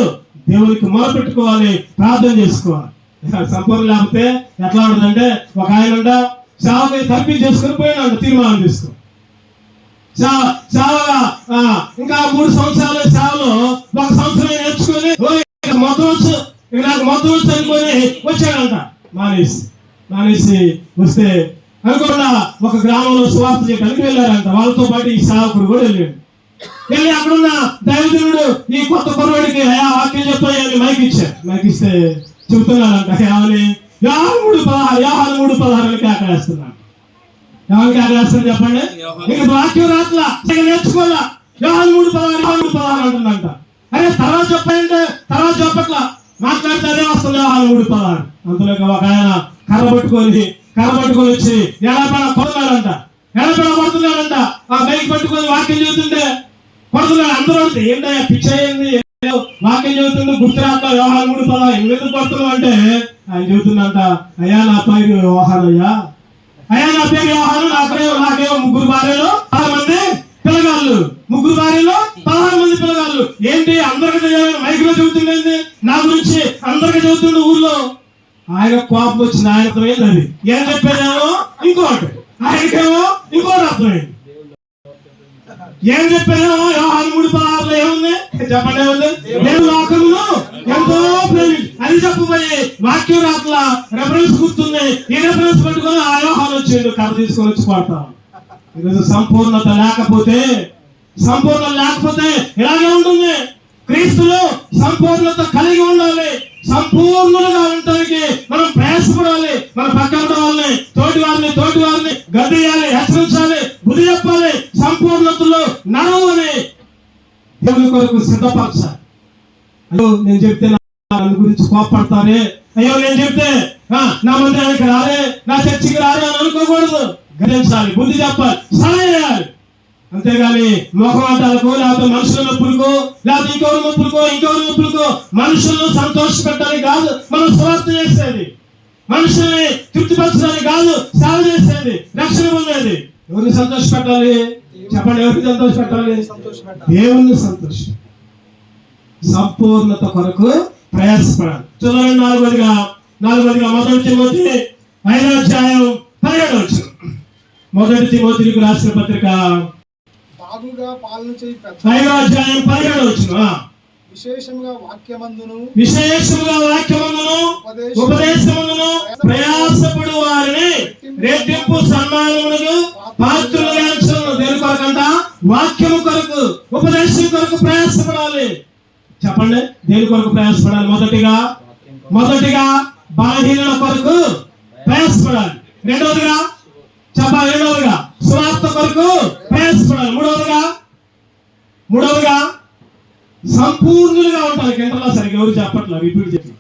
దేవునికి మొరపెట్టుకోవాలి, ప్రార్థన చేసుకోవాలి. సంపూర్ణ లేకపోతే ఎట్లా ఉంటుందంటే, ఒక ఆయన సేవకి తర్పీ చేసుకుని పోయినాడు, తీర్మానం తీసుకుని సేవగా ఇంకా 3 సంవత్సరాల సేవలో 1 సంవత్సరం నేర్చుకొని మొత్తం వచ్చు, నాకు మొత్తం వచ్చు అనుకొని వచ్చాడంట. మానేసి వస్తే అనుకోకుండా ఒక గ్రామంలో సువార్త చేయడానికి వెళ్ళారంట. వాళ్ళతో పాటు ఈ సేవకుడు కూడా వెళ్ళి అక్కడున్న దైవజనుడు ఈ కొత్త కుర్రాడికి వాక్యం చెప్పాయని మైక్ ఇస్తే చెబుతున్నాడంట. ఏమని? యోహాను 3:16 అని కేకలేస్తున్నాడు. ఎవరికి ఆకలేస్తారు చెప్పండి? నీకు వాక్యం రాట్లా, నేర్చుకోవాలా. యోహాను 3:16 అంటుందంట. అరే తర్వాత చెప్పట్లా, మాట్లాడితే అదే వస్తుంది. యోహాను 3:16. అందులో ఒక ఆయన కర్ర పట్టుకొని వచ్చి ఎడపడ కొడుతున్నాడంట. ఆ బైక్ పట్టుకొని వాక్యం చెబుతుంటే కొడుతున్నాడు. అందరూ అంటే ఏంటయ్యా పిచ్చయింది, వాక్యం చెబుతుంటే గుర్తురాట్లా, యోహాను 3:16 ఎందుకు కొడుతున్నావు అంటే ఆయన చెబుతుందంట, అయ్యా నా పేరు యోహాను, నాకేమో 3 భార్యలు 6 మంది పిల్లగాళ్ళు, 3 భార్యలు 16 మంది పిల్లగాళ్ళు. ఏంటి అందరికీ మైక్ లో చెబుతుండేది నా గురించి, అందరికీ చెబుతుండే ఊర్లో. ఆయన కోపం వచ్చింది. ఆయనతో ఏంటది ఏం చెప్పేదేమో ఇంకోటి, ఆయనకేమో ఇంకోటి అర్థమైంది. ఏం చెప్పేదేమో యోహాను 3:16 ఏముంది చెప్పండి, ఏముంది? నేను లోకమును ఎంతో అది చెప్పబోయి వాక్యం రాట్లా, రెఫరెన్స్ గుర్తుంది. ఈ రెఫరెన్స్ పెట్టుకొని ఆ యోహాను వచ్చిండు, కథ తీసుకొని వచ్చి పడతాం. ఈరోజు సంపూర్ణత లేకపోతే ఇలాగే ఉంటుంది. క్రీస్తులో సంపూర్ణత కలిగి ఉండాలి. సంపూర్ణులుగా ఉండటానికి మనం ప్రయాసపడాలి. మన పక్కన వాళ్ళని, తోటి వారిని గద్దియాలి, హెచ్చరించాలి, బుద్ధి చెప్పాలి. సంపూర్ణతలో నడవని దేవుని కొరకు సిద్ధపరచాలి. అయ్యో నేను చెప్తే నన్ను గురించి కోపడతారే, అయ్యో నేను చెప్తే నా మందిరానికి రాలే, నా చర్చికి రాలే అని అనుకోకూడదు. గదించాలి, బుద్ధి చెప్పాలి, సహాయం చేయాలి. అంతేగాని మొహమాటాలకు, లేకపోతే మనుషుల నొప్పులకు, లేకపోతే ఇంకెవరి నొప్పులకు మనుషులను సంతోష పెట్టడానికి కాదు మనం సువార్త చేసేది. మనుషుల్ని తృప్తిపరచడానికి కాదు సేవ చేసేది, రక్షణ పొందేది. ఎవరిని సంతోష పెట్టాలి చెప్పండి? ఎవరికి సంతోష పెట్టాలి? దేవుణ్ణి సంతోష. సంపూర్ణత కొరకు ప్రయాసపడాలి. చూడండి, 4వదిగా 1 తిమోతి 5:17. 1 తిమోతికి రాసిన పత్రిక 5:17. విశేషముగా వాక్యమందును ఉపదేశమును ప్రయాసపడు వారిని రెట్టింపు సన్మానములకు పాత్రులుగా ఉంచును. దేని కొరకంట? వాక్యము కొరకు, ఉపదేశం కొరకు ప్రయాసపడాలి. చెప్పండి, దేని కొరకు ప్రయాసపడాలి? మొదటిగా బలహీనుల కొరకు ప్రయాసపడాలి. రెండవదిగా సువార్త కొరకు ప్రయాసపడాలి. మూడవదిగా సంపూర్ణులుగా ఉంటారు. గంటలా సరిగ్గా ఎవరు చెప్పట్లేదు, రిపీట్ చేసి.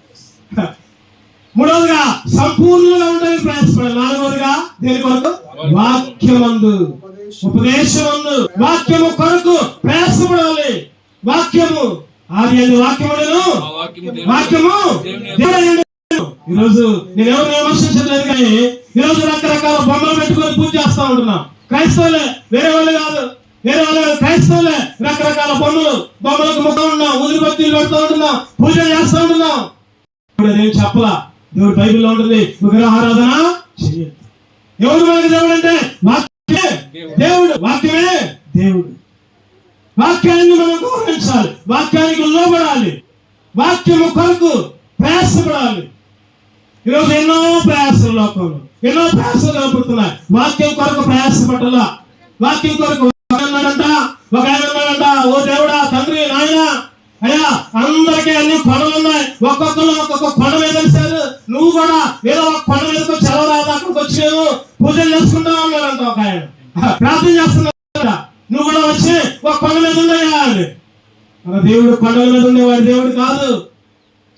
మూడవదిగా సంపూర్ణులుగా ఉండడానికి ప్రయాసపడాలి. నాలుగవదిగా దేని కొరకు? వాక్యమందు, ఉపదేశమందు, వాక్యము కొరకు ప్రయాసపడాలి. వాక్యము ఆది యందు వాక్యమును, వాక్యము దేవుడైన. ఈరోజు నేను ఎవరు విమర్శించలేదు, కానీ ఈరోజు రకరకాల బొమ్మలు పెట్టుకొని పూజ చేస్తా ఉంటున్నాం. క్రైస్తవులే, వేరే వాళ్ళు కాదు, క్రైస్తవులే. రకరకాల బొమ్మలకు ముఖం ఉన్నాం, ఊదిబత్తీలు పెడుతూ ఉంటున్నాం, పూజలు చేస్తూ ఉంటున్నాం. అదేం చెప్పలా. దేవుడు బైబిల్లో ఉంటుంది, విగ్రహారాధన చేయొద్దు. ఎవరు మనకి దేవుడు అంటే వాక్యమే దేవుడు, వాక్యమే దేవుడు. వాక్యాన్ని మనం గౌరవించాలి, వాక్యానికి లోబడాలి, వాక్యము కొరకు ప్రయాసపడాలి. ఈరోజు ఎన్నో ప్రయాసాలు, లోకంలో ఎన్నో ప్రయాసాలు కనపడుతున్నాయి. వాక్యం కొరకు ప్రయాసపడాలా. వాక్యం కొరకు ఒక ఆయన ఉన్నాడంట, ఓ దేవుడా, తండ్రి, నాయన, అయ్యా, అందరికీ అన్ని కొండలు ఉన్నాయి, ఒక్కొక్కరు ఒక్కొక్క కొండ మీద కలిసారు, నువ్వు కూడా ఏదో ఒక కొండ మీదకి చదవరాదు, అక్కడికి వచ్చావు, పూజలు చేసుకుంటా ఉన్నాడంట. ఒక ఆయన ప్రార్థన చేస్తున్నా, నువ్వు కూడా వచ్చి ఒక కొండ మీద ఉండయా అని. మన దేవుడు కొండల మీద ఉండేవాడు దేవుడు కాదు.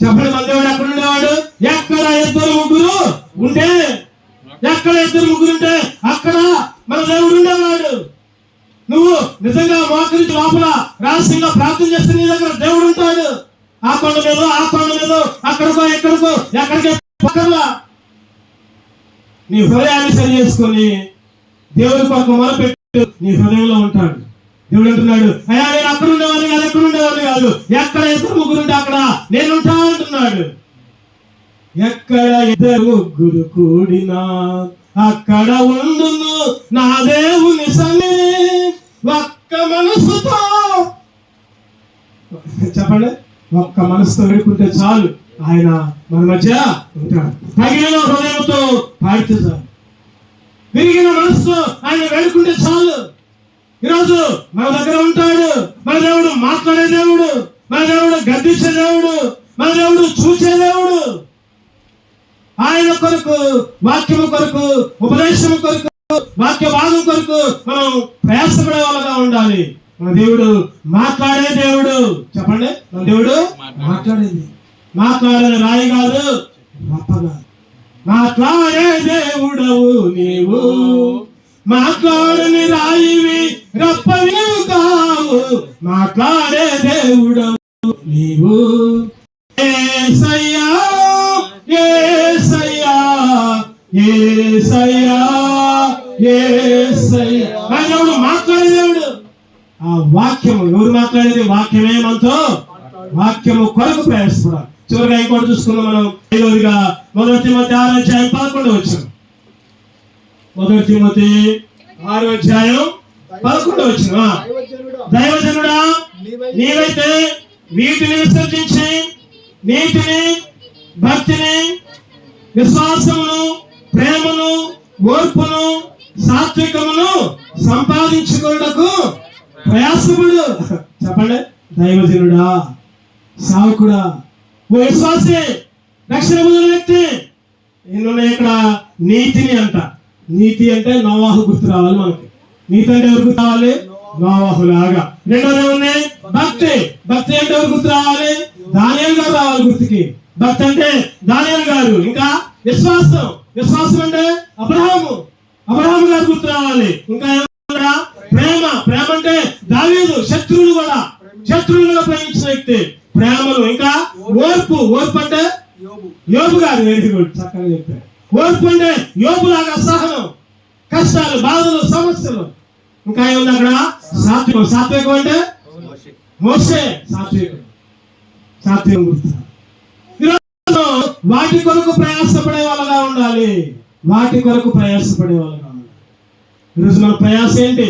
చెప్పండి, మన దేవుడు ఎక్కడ ఉండేవాడు? ఎక్కడ ఇద్దరు ముగ్గురు ఉంటే అక్కడ మన దేవుడు ఉండేవాడు. నువ్వు నిజంగా మోకరించి లోపల రహస్యంగా ప్రార్థన చేస్తే నీ దగ్గర దేవుడు ఉంటాడు. ఆ కొండ మీద అక్కడికో ఎక్కడికి పక్కర్లా. నీ హృదయాన్ని సరి చేసుకొని దేవుడి కొరకు మొదలుపెట్టు, నీ హృదయంలో ఉంటాడు. దేవుడు అంటున్నాడు, అయ్యా, నేను అక్కడ ఉండేవాడిని కాదు, ఎక్కడ ఇద్దరు ముగ్గురు ఉంటే అక్కడ నేనుంటా అంటున్నాడు. ఎక్కడ ఇద్దరు ముగ్గురు కూడినా అక్కడ ఉండును నా దేవుని సన్నిధి ఒక్క మనసుతో. చెప్పండి, ఒక్క మనసుతో వేడుకుంటే చాలు, ఆయన మన మధ్య ఉంటాడు. తగిన హృదయంతో పాడితే చాలు, విరిగిన మనసుతో ఆయన వేడుకుంటే చాలు. ఈరోజు మన దగ్గర ఉంటాడు. మన దేవుడు మాట్లాడే దేవుడు, మన దేవుడు గద్దించే దేవుడు, మన దేవుడు చూసే దేవుడు. ఆయన కొరకు, వాక్యము కొరకు, ఉపదేశము కొరకు, వాక్య భాగం కొరకు మనం ప్రయాసపడే వాళ్ళగా ఉండాలి. మన దేవుడు మాట్లాడే దేవుడు. చెప్పండి, మన దేవుడు మాట్లాడే రాయి కాదు, రప్పగా. మాట్లాడే దేవుడవు నీవు, మాట్లాడని రాయివి రప్పవి కావు, మాట్లాడే దేవుడవు నీవు. యేసయ్యా, యేసయ్యా, యేసయ్యా, యేసయ్యా. దేవుడు మాట్లాడే దేవుడు. ఆ వాక్యము ఎవరు మాట్లాడేది? వాక్యమే మనతో. వాక్యము కొరకు ప్రయాసపడాలి. చివరిగా ఇంకోటి చూసుకున్నాం మనం. 5వదిగా 1 తిమోతి 6వ అధ్యాయం 11వ వచనం. 1 తిమోతి 6వ అధ్యాయం 11వ వచనం. దైవజనుడా, నీవైతే వీటిని విసర్జించి నీతిని, భక్తిని, విశ్వాసమును, ప్రేమను, ఓర్పును, సాత్వికమును సంపాదించుకోవడకు ప్రయాసపడు. చెప్పండి, దైవజనుడా, సావకుడా, ఓ విశ్వాసి, రక్షణ పొందిన వ్యక్తి, నేను ఇక్కడ నీతిని అంట. నీతి అంటే నోవాహు గుర్తు రావాలి మనకి. నీతి అంటే ఎవరు గుర్తు రావాలి? నోవాహు లాగా. రెండోది ఏముంది? భక్తి. భక్తి అంటే ఎవరు గుర్తు రావాలి? దానియేలు గారు రావాలి గుర్తుకి. భక్తి అంటే దానియేలు గారు. ఇంకా విశ్వాసం. విశ్వాసం అంటే అబ్రహాము గారు గుర్తు రావాలి. ఇంకా ఏమన్నా? ప్రేమ. ప్రేమ అంటే దావీదు, శత్రువులు కూడా ప్రేమించిన వ్యక్తి. ప్రేమలు. ఇంకా ఓర్పు. ఓర్పు అంటే యోబు గారు. వెరీ గుడ్, చక్కగా చెప్పారు. ఓర్పు అంటే యోబు లాగా సహనం, కష్టాలు, బాధలు, సమస్యలు. ఇంకా ఏముంది అక్కడ? సాత్వికం. సాత్వికం అంటే మోషే. సాత్వికం గుర్తు. వాటి కొరకు ప్రయాసపడే వాళ్ళగా ఉండాలి. ఈరోజు మన ప్రయాస ఏంటి?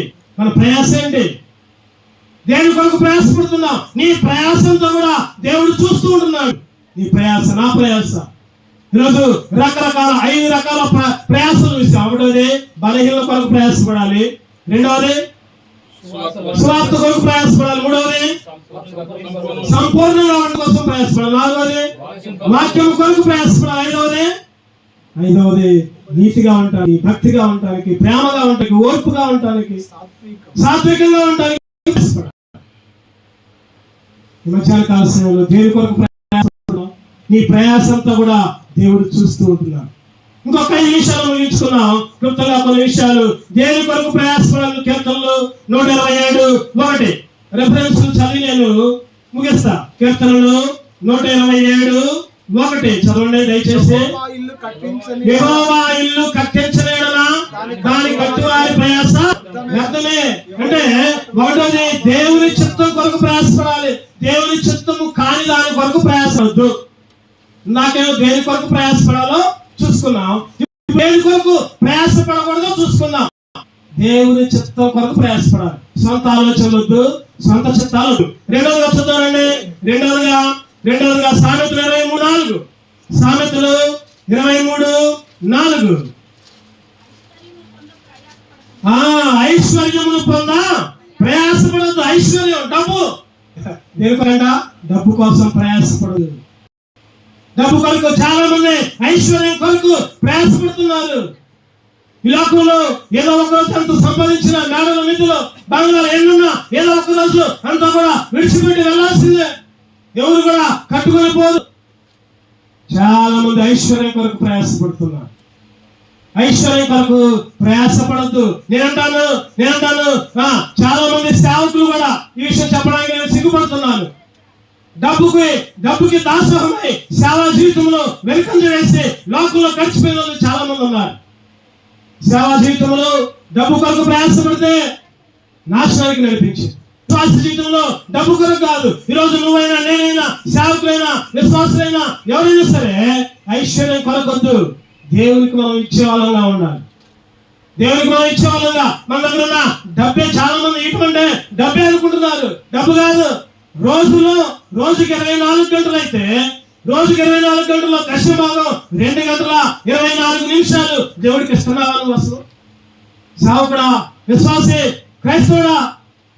దేని కొరకు ప్రయాసపడుతున్నాం? నీ ప్రయాసంతో కూడా దేవుడు చూస్తూ ఉంటున్నాడు. నీ ప్రయాస, నా ప్రయాస. ఈరోజు 5 రకాల ప్రయాసాలు ఇస్తాం. ఒకటోది బలహీనల కొరకు ప్రయాసపడాలి. రెండవది స్వార్థ కొరకు ప్రయాసపడాలి. మూడవది సంపూర్ణంగా ఉండడం కోసం ప్రయాసపడాలి. నాలుగవది వాక్యం కొరకు ప్రయాసపడాలి. ఐదవది ఐదవది నీతిగా ఉండటానికి, భక్తిగా ఉండటానికి, ప్రేమగా ఉండటానికి, ఓర్పుగా ఉండటానికి, సాత్వికంగా ఉండటానికి ప్రయాసపడాలి. ఈ మధ్యాహ్న కాల సమయంలో దేని కొరకు ప్రయాసపడడం, నీ ప్రయాసంతా కూడా దేవుడు చూస్తూ ఉంటున్నాడు. ఇంకొక 5 నిమిషాలు ముగించుకున్నాం. క్లుప్తంగా కొన్ని విషయాలు దేని కొరకు ప్రయాసపడాలి. కీర్తనలు 127:1 రెఫరెన్స్ చదివి నేను ముగిస్తా. కీర్తనలు 127:1 చదవండి దయచేసి. యెహోవా ఇల్లు కట్టించని యెడల దాని కట్టువారి ప్రయాస వ్యర్థమే. అంటే ఒకటోది దేవుని చిత్తం కొరకు ప్రయాసపడాలి. దేవుని చిత్తము కాని దాని కొరకు ప్రయాసపడద్దు. నాకేమో దేని కొరకు ప్రయాసపడాలో చూసుకున్నాం. దేని కొరకు ప్రయాసపడకూడదో చూసుకున్నాం. దేవుని చిత్తం కొరకు ప్రయాసపడాలి. సొంత ఆలోచనలు వద్దు, సొంత చిత్తాలు వద్దు. రెండవదిగా చూద్దామండి. రెండవదిగా సామెతలు 23:4. సామెతలు 23:4. ఐశ్వర్యమును పొంద ప్రయాసపడద్దు. ఐశ్వర్యం డబ్బు దేనికంట? డబ్బు కోసం ప్రయాసపడదు. డబ్బు కొరకు చాలా మంది ఐశ్వర్యం కొరకు ప్రయాసపడుతున్నారు. ఈ లోకంలో ఏదో ఒక రోజు అంత సంపాదించిన మేడల నిధులు బంగాళాలు ఎన్నున్నా ఏదో ఒక రోజు అంతా కూడా విడిచిపెట్టి వెళ్ళాల్సిందే. ఎవరు కూడా కట్టుకొని పోదు. చాలా మంది ఐశ్వర్యం కొరకు ప్రయాసపడుతున్నారు. ఐశ్వర్యం కొరకు ప్రయాసపడద్దు. నేనంటాను చాలా మంది సేవకులు కూడా ఈ విషయం చెప్పడానికి నేను సిగ్గుపడుతున్నాను. డబ్బుకి దాసోహమై సేవా జీవితంలో వెనుకంజ వేసి లోకంలో గడిచిపోయిన వాళ్ళు చాలా మంది ఉన్నారు. సేవా జీవితంలో డబ్బు కొరకు ప్రయాసపడితే నాశనానికి నడిపించింది. విశ్వాస జీవితంలో డబ్బు కొరకు కాదు. ఈరోజు నువ్వైనా, నేనైనా, సేవకులైనా, విశ్వాసులైనా ఎవరైనా సరే ఐశ్వర్యం కొరకొద్దు. దేవునికి మనం ఇచ్చే వాళ్ళంగా ఉండాలి. దేవునికి మనం ఇచ్చే వాళ్ళంగా. మన దగ్గర ఉన్న డబ్బే చాలా మంది ఇటువంటి డబ్బే అనుకుంటున్నారు. డబ్బు కాదు. రోజుకి 24 గంటలు అయితే రోజుకి 24 గంటల్లో దశ భాగం 2 గంటల 24 నిమిషాలు దేవుడికి ఇస్తున్నావా నువ్వు? అసలు సేవకుడా, విశ్వాసి, క్రైస్తవుడా,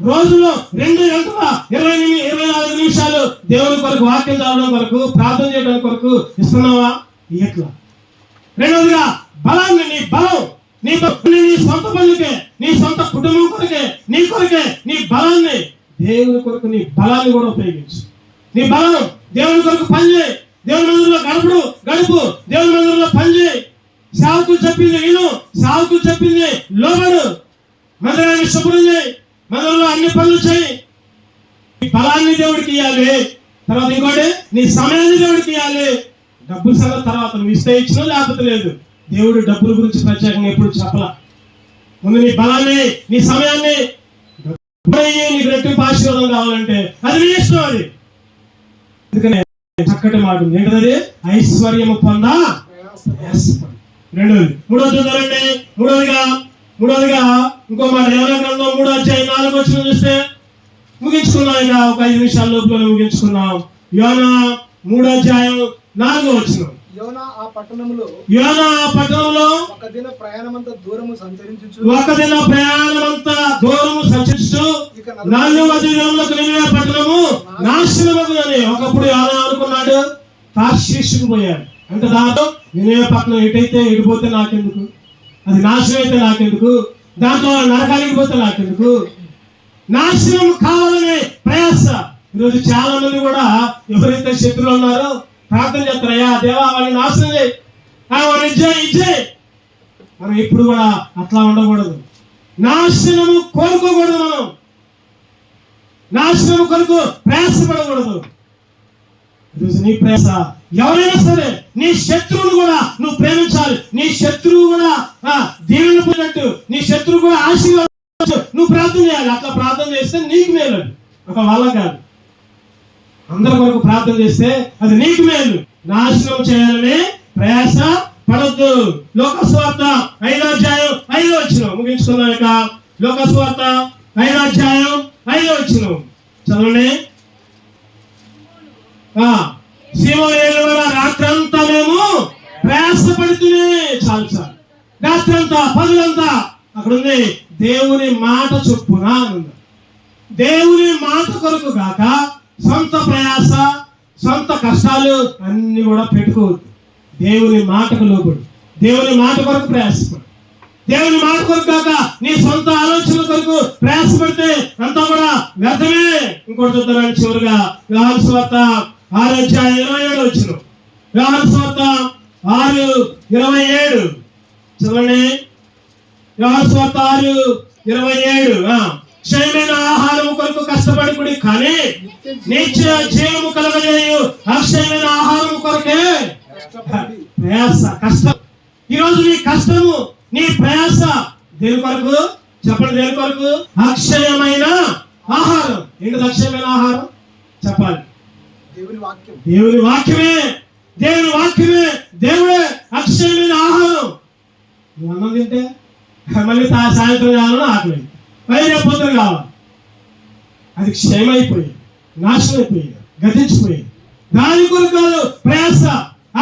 రోజులో 2 గంటల 24 నిమిషాలు దేవుడి కొరకు వాక్యం చదవడం కొరకు, ప్రార్థన చేయడం కొరకు ఇస్తున్నావా? ఎట్లా? రెండవదిగా బలాన్ని, నీ సొంత పనులకే, నీ సొంత కుటుంబం కొరకే, నీ కొరకే నీ బలాన్ని, దేవుని కొరకు నీ బలాన్ని కూడా ఉపయోగించు. నీ బలం దేవుని కొరకు పనిచేయి. దేవుని మందిరంలో గడుపు. దేవుని మందిరంలో పనిచేయి. సేవకులు చెప్పింది విను, సేవకులు చెప్పింది లోబడు. మందిరాన్ని శుభ్రం చేయి. మందిరంలో అన్ని పనులు చేయి. నీ బలాన్ని దేవుడికి ఇవ్వాలి. తర్వాత ఇంకోటి, నీ సమయాన్ని దేవుడికి ఇవ్వాలి. డబ్బుల సంగతి తర్వాత నువ్వు ఇస్తే ఇచ్చినా లేకపోతే లేదు. దేవుడు డబ్బుల గురించి ప్రత్యేకంగా ఎప్పుడు చెప్పలా. ముందు నీ బలాన్ని, నీ సమయాన్ని, నీకు రెట్టింపు ఆశీర్వాదం కావాలంటే అది నీ ఇష్టం. అది అందుకనే చక్కటి మాట ఉంది. ఏంటది? ఐశ్వర్యము పొంద ప్రయాసపడు. రెండోది. మూడోదిగా ఇంకో మాట. యోనా గ్రంథం 3:4 చూస్తే ముగించుకున్నాం. ఇక ఒక 5 నిమిషాల లోపల ముగించుకున్నాం. యోనా 3:4 యోనా ఆ పట్టణంలో ఒక దిన ప్రయాణమంతా దూరము సంచరించుచు నాలుగవ దినములకు నినివే పట్టణము నాశనమగునని. ఒకప్పుడు యోనా అనుకున్నాడు, తార్షీషుకు పోయాడు. అంటే దాంతో నినివే పట్టణం ఎటైతే ఎడిపోతే నాకెందుకు, అది నాశనం అయితే నాకెందుకు, దాంట్లో నరకానికి పోతే నాకెందుకు, నాశనం కావాలనే ప్రయాస. ఈరోజు చాలా మంది కూడా ఎవరైతే శత్రువులు ఉన్నారో ప్రార్థన చేస్తారయ్యా, దేవా వాళ్ళని నాశనం చేయి, వాళ్ళని ఇచ్చేయి. మనం ఇప్పుడు కూడా అట్లా ఉండకూడదు. నాశనము కోరుకోకూడదు. మనం నాశనము కొరకు ప్రయాసపడకూడదు. ఈరోజు నీ ప్రయాస ఎవరైనా సరే, నీ శత్రువును కూడా నువ్వు ప్రేమించాలి. నీ శత్రువు కూడా దీవెన పోయినట్టు, నీ శత్రువు కూడా ఆశీర్వాదం నువ్వు ప్రార్థన చేయాలి. అట్లా ప్రార్థన చేస్తే నీకు మేలు. ఒక వాళ్ళ కాదు, అందరి కొరకు ప్రార్థన చేస్తే అది నీకు మేలు. నాశనం చేయాలని ప్రయాస పడద్దు. లోకస్వార్త 5:5 ముగించుకున్నాం. ఇక లోకస్వార్త 5:5 చదవండి. సీమోను రాత్రంతా మేము ప్రయాసపడుతూనే చాలు. రాత్రంతా, పగలంతా అక్కడ ఉంది. దేవుని మాట చొప్పున ఉంది. దేవుని మాట కొరకు కాక సొంత ప్రయాస, సొంత కష్టాలు అన్ని కూడా పెట్టుకోవద్దు. దేవుని మాటకు లోబడు. దేవుని మాట కొరకు ప్రయాసపడు. దేవుని మాట కొరకు కాక నీ సొంత ఆలోచనల కొరకు ప్రయాసపడితే అంతా కూడా వ్యర్థమే. ఇంకోటి చూద్దామని చివరిగా యోహాను సువార్త 6:27 యోహాను సువార్త 6:27 చదవండి. యోహాను సువార్త 6:27 క్షయమైన ఆహారము కొరకు కష్టపడుకుడి కానీ నిత్య జీవము కలగజేయు అక్షయమైన ఆహారము కొరకే ప్రయాస. కష్టం. ఈరోజు నీ కష్టము, నీ ప్రయాస దేని కొరకు చెప్పండి? దేని కొరకు? అక్షయమైన ఆహారం. ఏంటి అక్షయమైన ఆహారం? చెప్పాలి. దేవుని వాక్యం. దేవుని వాక్యమే. దేవుని వాక్యమే. దేవుడే అక్షయమైన ఆహారం. నువ్వు అన్నం తింటే మళ్ళీ సాయంత్రం కావాలని ఆకలి, మళ్ళీ రేపు పొద్దున కావాలి. అది క్షయమైపోయింది, నాశనం అయిపోయింది, గతించిపోయింది. దాని కొరకు కాదు ప్రయాస.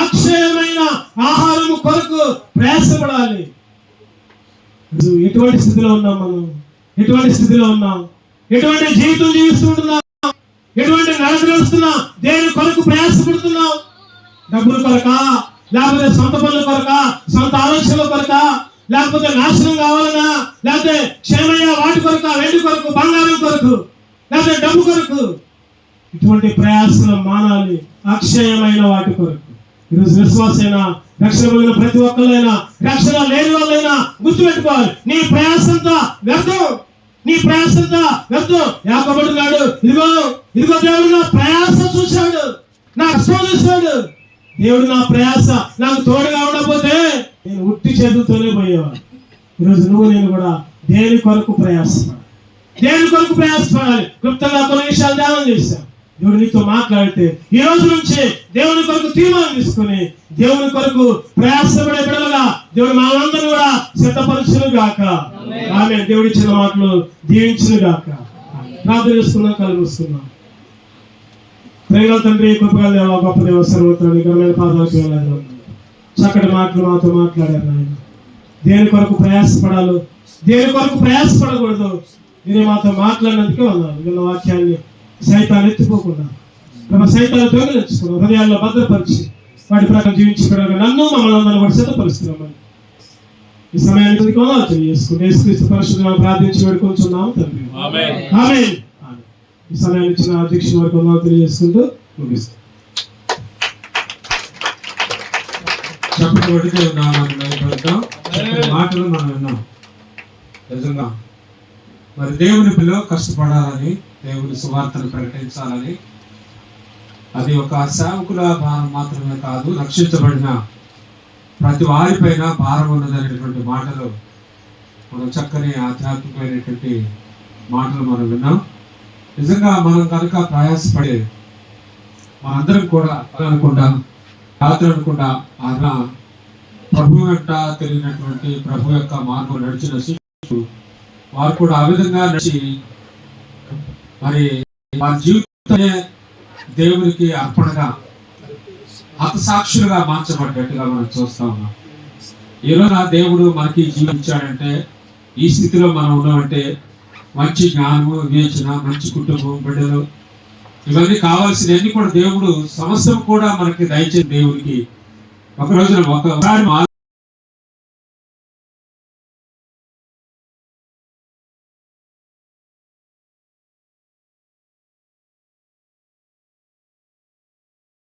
అక్షయమైన ఆహారము కొరకు ప్రయాసపడాలి. ఎటువంటి స్థితిలో ఉన్నాం మనం? ఎటువంటి స్థితిలో ఉన్నాం? ఎటువంటి జీవితం జీవిస్తుంటున్నాం? ఎటువంటి నడుస్తున్నాం? దేని కొరకు ప్రయాసపడుతున్నాం? డబ్బుల కొరకా? లేకపోతే సొంత పనుల కొరకా? సొంత ఆలోచనల కొరకా? లేకపోతే నాశనం కావాలనా? లేకపోతే క్షేమయ్య వాటి కొరక, వెండి కొరకు, బంగారం కొరకు, లేకపోతే డబ్బు కొరకు? ఇటువంటి ప్రయాసలు మానాలి. అక్షయమైన వాటి కొరకు. ఈరోజు విశ్వాసైనా, రక్షణ పొందిన ప్రతి ఒక్కరైనా, రక్షణ లేని వాళ్ళైనా గుర్తుపెట్టుకోవాలి, నీ ప్రయాసంతా వ్యర్థం. నీ ప్రయాసంతా వ్యర్థం. యాకోబుడున్నాడు, ఇదిగో ఇదిగో దేవుడు నా ప్రయాస చూశాడు, నా కష్టం చూశాడు. దేవుడు నా ప్రయాస నాకు తోడుగా ఉండకపోతే నేను ఉట్టి చేతులతోనే పోయేవాడు. ఈరోజు నువ్వు నేను కూడా దేని కొరకు ప్రయాసపడాలి? దేని కొరకు ప్రయాసపడాలి? క్లుప్తంగా కొన్ని విషయాలు ధ్యానం చేశాం. దేవుడు నీతో మాట్లాడితే ఈ రోజు నుంచి దేవుని కొరకు తీర్మానం తీసుకుని దేవుని కొరకు ప్రయాసపడే బిడ్డలుగా దేవుడు మనందరూ కూడా సిద్ధపరచును గాక. ఆమె దేవుడి ఇచ్చిన మాటలు దీవించును గాక. ప్రార్థన చేసుకున్నాం, కళ్ళు మూసుకున్నాం. ప్రేమల తండ్రి, కృపగల దేవ, గొప్ప దేవ, సర్వోత్తరాన్ని ఘనమైన పాదాలకు వేలాది చక్కటి మాటలు మాతో మాట్లాడారు నాయన. దేని కొరకు ప్రయాసపడాలో, దేని కొరకు ప్రయాసపడకూడదు మీరే మాతో మాట్లాడినందుకే ఉన్నాను. విన్న వాక్యాన్ని సైతాన్ని ఎత్తిపోకుండా సైతాన్ని దొంగిలించుకున్నాం, హృదయాల్లో భద్రపరిచి వాటి ప్రకారం జీవించుకోవడానికి నన్ను మమ్మల్ని అందరూ కూడా సిద్ధపరుస్తున్నామని ఈ సమయానికి తెలియజేసుకుంటే యేసుక్రీస్తు పరిశుద్ధంగా ప్రార్థించి వేడుకొంచున్నాము తండ్రి. ఆమేన్. ఈ సమయాన్ని ఇచ్చిన అధ్యక్షుని వరకు తెలియజేసుకుంటూ ముగిస్తాం. మాటలు మనం విన్నాం. నిజంగా మరి దేవుని పిల్లలు కష్టపడాలని, దేవుని సువార్తను ప్రకటించాలని, అది ఒక సేవకుల భారం మాత్రమే కాదు, రక్షించబడిన ప్రతి వారిపైన భారం ఉన్నదనేటువంటి మాటలు మనం చక్కని ఆధ్యాత్మికమైనటువంటి మాటలు మనం విన్నాం. నిజంగా మనం కనుక ప్రయాసపడే మనందరం కూడా అనుకుండా రాత్రి అనుకుండా ఆయన ప్రభు వెంట తెలియనటువంటి ప్రభు యొక్క మార్గం నడిచిన శిష్యులు వారు కూడా ఆ విధంగా నడిచి మరి వారి జీవితమే దేవునికి అర్పణగా హతసాక్షులుగా మార్చబడ్డట్టుగా మనం చూస్తా ఉన్నాం. ఈరోజు దేవుడు మనకి జీవితం ఇచ్చాడంటే, ఈ స్థితిలో మనం ఉన్నామంటే మంచి జ్ఞానము, వివేచన, మంచి కుటుంబం, బిడ్డలు, ఇవన్నీ కావాల్సినవన్నీ కూడా దేవుడు సమస్తం కూడా మనకి దయచేసి దేవుడికి ఒక రోజున ఒకసారి